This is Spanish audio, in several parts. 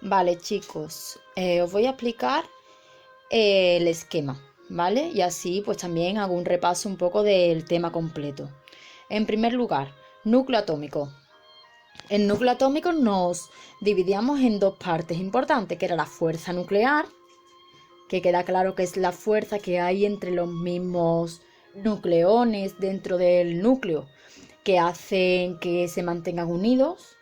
Vale, chicos, os voy a explicar el esquema, ¿vale? Y así pues también hago un repaso un poco del tema completo. En primer lugar, núcleo atómico. El núcleo atómico nos dividíamos en dos partes importantes, que era la fuerza nuclear, que queda claro que es la fuerza que hay entre los mismos nucleones dentro del núcleo, que hacen que se mantengan unidos.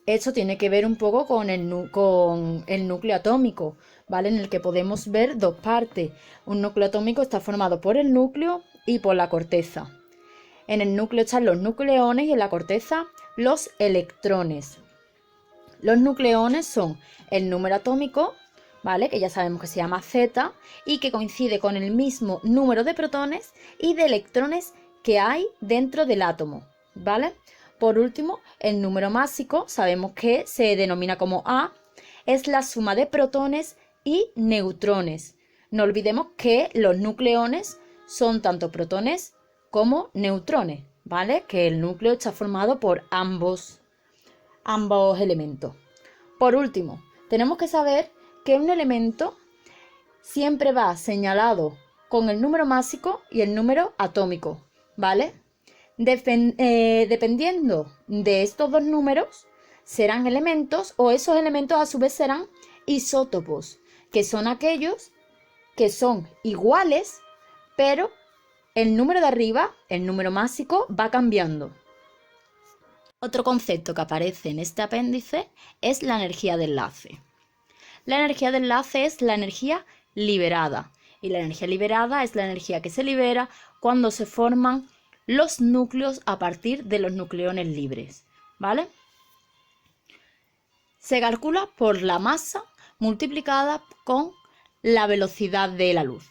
Esto tiene que ver un poco con el núcleo atómico, ¿vale? En el que podemos ver dos partes. Un núcleo atómico está formado por el núcleo y por la corteza. En el núcleo están los nucleones y en la corteza los electrones. Los nucleones son el número atómico, ¿vale? Que ya sabemos que se llama Z y que coincide con el mismo número de protones y de electrones que hay dentro del átomo, ¿vale? Por último, el número másico, sabemos que se denomina como A, es la suma de protones y neutrones. No olvidemos que los nucleones son tanto protones como neutrones, ¿vale? Que el núcleo está formado por ambos elementos. Por último, tenemos que saber que un elemento siempre va señalado con el número másico y el número atómico, ¿vale? Dependiendo de estos dos números, serán elementos o esos elementos a su vez serán isótopos, que son aquellos que son iguales, pero el número de arriba, el número másico, va cambiando. Otro concepto que aparece en este apéndice es la energía de enlace. La energía de enlace es la energía liberada y la energía liberada es la energía que se libera cuando se forman los núcleos a partir de los nucleones libres, ¿vale? Se calcula por la masa multiplicada con la velocidad de la luz.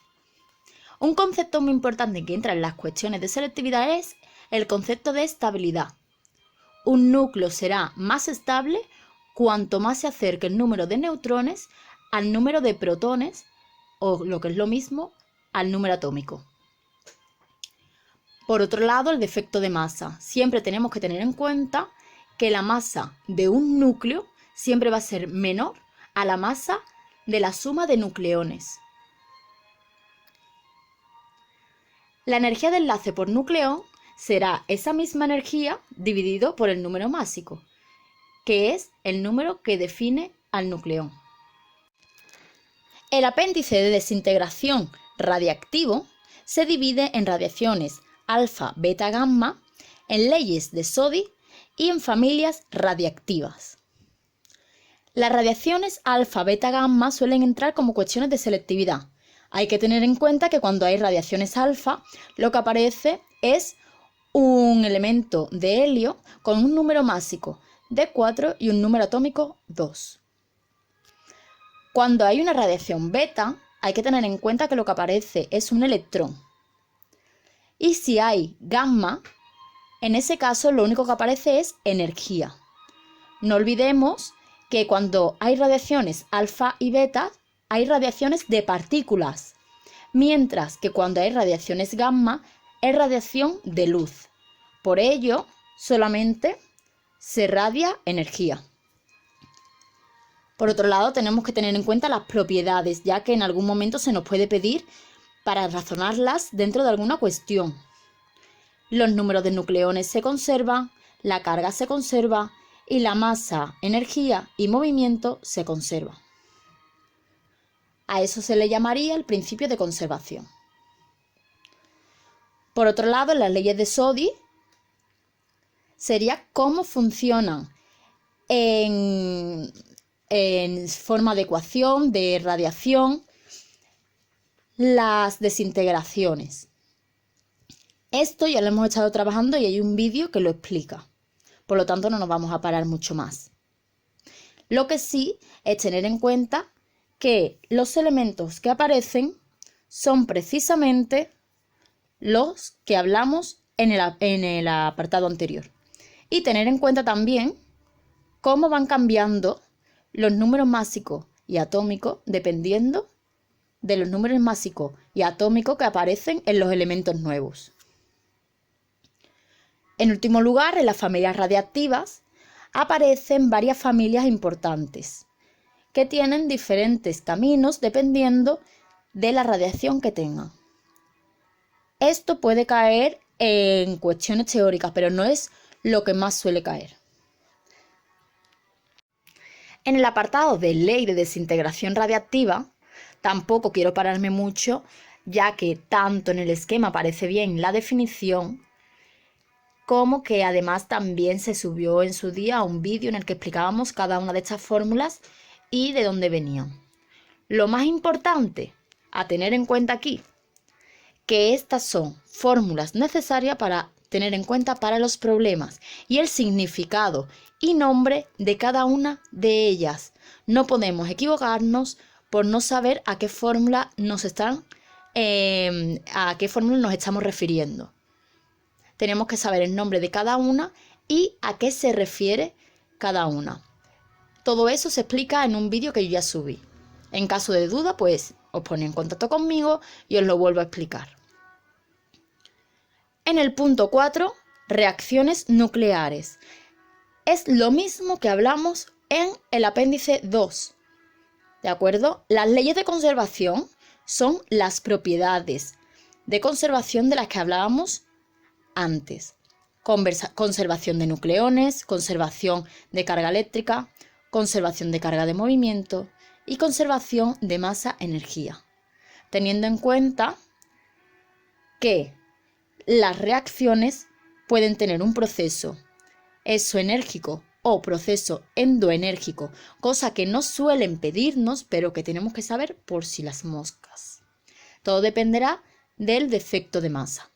Un concepto muy importante que entra en las cuestiones de selectividad es el concepto de estabilidad. Un núcleo será más estable cuanto más se acerque el número de neutrones al número de protones, o lo que es lo mismo, al número atómico. Por otro lado, el defecto de masa. Siempre tenemos que tener en cuenta que la masa de un núcleo siempre va a ser menor a la masa de la suma de nucleones. La energía de enlace por nucleón será esa misma energía dividido por el número másico, que es el número que define al nucleón. El apéndice de desintegración radiactivo se divide en radiaciones alfa, beta, gamma, en leyes de Soddy y en familias radiactivas. Las radiaciones alfa, beta, gamma suelen entrar como cuestiones de selectividad. Hay que tener en cuenta que cuando hay radiaciones alfa, lo que aparece es un elemento de helio con un número másico de 4 y un número atómico 2. Cuando hay una radiación beta, hay que tener en cuenta que lo que aparece es un electrón. Y si hay gamma, en ese caso lo único que aparece es energía. No olvidemos que cuando hay radiaciones alfa y beta, hay radiaciones de partículas, mientras que cuando hay radiaciones gamma, es radiación de luz. Por ello, solamente se radia energía. Por otro lado, tenemos que tener en cuenta las propiedades, ya que en algún momento se nos puede pedir para razonarlas dentro de alguna cuestión. Los números de nucleones se conservan, la carga se conserva y la masa, energía y movimiento se conservan. A eso se le llamaría el principio de conservación. Por otro lado, en las leyes de Soddy sería cómo funcionan en forma de ecuación, de radiación, las desintegraciones. Esto ya lo hemos estado trabajando y hay un vídeo que lo explica. Por lo tanto, no nos vamos a parar mucho más. Lo que sí es tener en cuenta que los elementos que aparecen son precisamente los que hablamos en el apartado anterior. Y tener en cuenta también cómo van cambiando los números másicos y atómicos dependiendo de los números másicos y atómicos que aparecen en los elementos nuevos. En último lugar, en las familias radiactivas aparecen varias familias importantes que tienen diferentes caminos dependiendo de la radiación que tengan. Esto puede caer en cuestiones teóricas, pero no es lo que más suele caer. En el apartado de ley de desintegración radiactiva, tampoco quiero pararme mucho, ya que tanto en el esquema aparece bien la definición, como que además también se subió en su día un vídeo en el que explicábamos cada una de estas fórmulas y de dónde venían. Lo más importante a tener en cuenta aquí, que estas son fórmulas necesarias para tener en cuenta para los problemas y el significado y nombre de cada una de ellas. No podemos equivocarnos por no saber a qué fórmula nos estamos refiriendo. Tenemos que saber el nombre de cada una y a qué se refiere cada una. Todo eso se explica en un vídeo que yo ya subí. En caso de duda, pues os ponéis en contacto conmigo y os lo vuelvo a explicar. En el punto 4, reacciones nucleares. Es lo mismo que hablamos en el apéndice 2. ¿De acuerdo? Las leyes de conservación son las propiedades de conservación de las que hablábamos antes. Conservación de nucleones, conservación de carga eléctrica, conservación de carga de movimiento y conservación de masa-energía. Teniendo en cuenta que las reacciones pueden tener un proceso exoenérgico o proceso endoenérgico, cosa que no suelen pedirnos, pero que tenemos que saber por si las moscas. Todo dependerá del defecto de masa.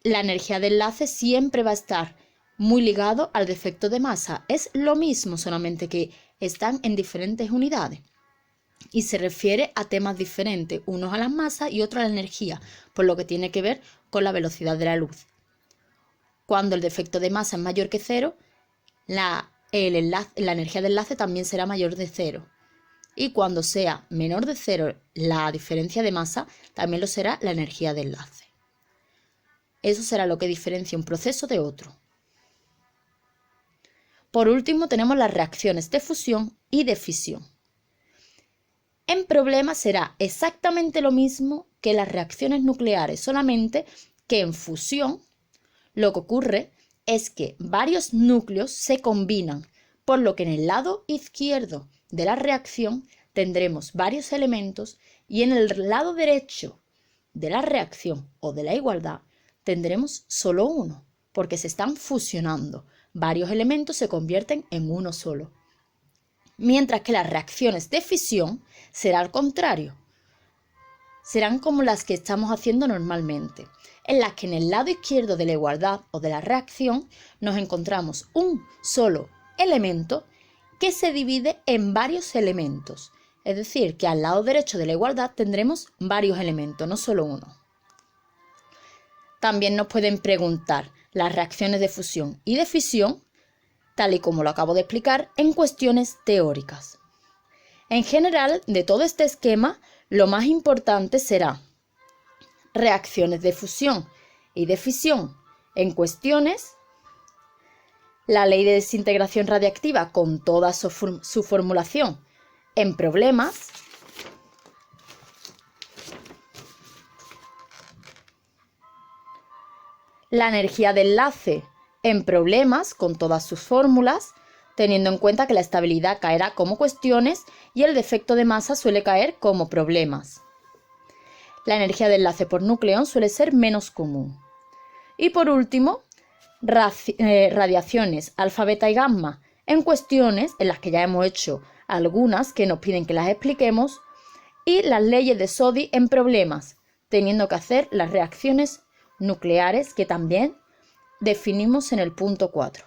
La energía de enlace siempre va a estar muy ligado al defecto de masa. Es lo mismo, solamente que están en diferentes unidades. Y se refiere a temas diferentes, unos a las masas y otros a la energía, por lo que tiene que ver con la velocidad de la luz. Cuando el defecto de masa es mayor que 0, la energía de enlace también será mayor de 0. Y cuando sea menor de 0 la diferencia de masa, también lo será la energía de enlace. Eso será lo que diferencia un proceso de otro. Por último, tenemos las reacciones de fusión y de fisión. En problemas será exactamente lo mismo que las reacciones nucleares, solamente que en fusión lo que ocurre es que varios núcleos se combinan, por lo que en el lado izquierdo de la reacción tendremos varios elementos y en el lado derecho de la reacción o de la igualdad tendremos solo uno, porque se están fusionando. Varios elementos se convierten en uno solo. Mientras que las reacciones de fisión será al contrario. Serán como las que estamos haciendo normalmente, en las que en el lado izquierdo de la igualdad o de la reacción nos encontramos un solo elemento que se divide en varios elementos. Es decir, que al lado derecho de la igualdad tendremos varios elementos, no solo uno. También nos pueden preguntar las reacciones de fusión y de fisión, tal y como lo acabo de explicar, en cuestiones teóricas. En general, de todo este esquema, lo más importante será reacciones de fusión y de fisión en cuestiones, la ley de desintegración radiactiva con toda su formulación en problemas, la energía de enlace en problemas con todas sus fórmulas, teniendo en cuenta que la estabilidad caerá como cuestiones y el defecto de masa suele caer como problemas. La energía de enlace por nucleón suele ser menos común. Y por último, radiaciones alfa, beta y gamma en cuestiones en las que ya hemos hecho algunas que nos piden que las expliquemos, y las leyes de Soddy en problemas, teniendo que hacer las reacciones nucleares que también definimos en el punto 4.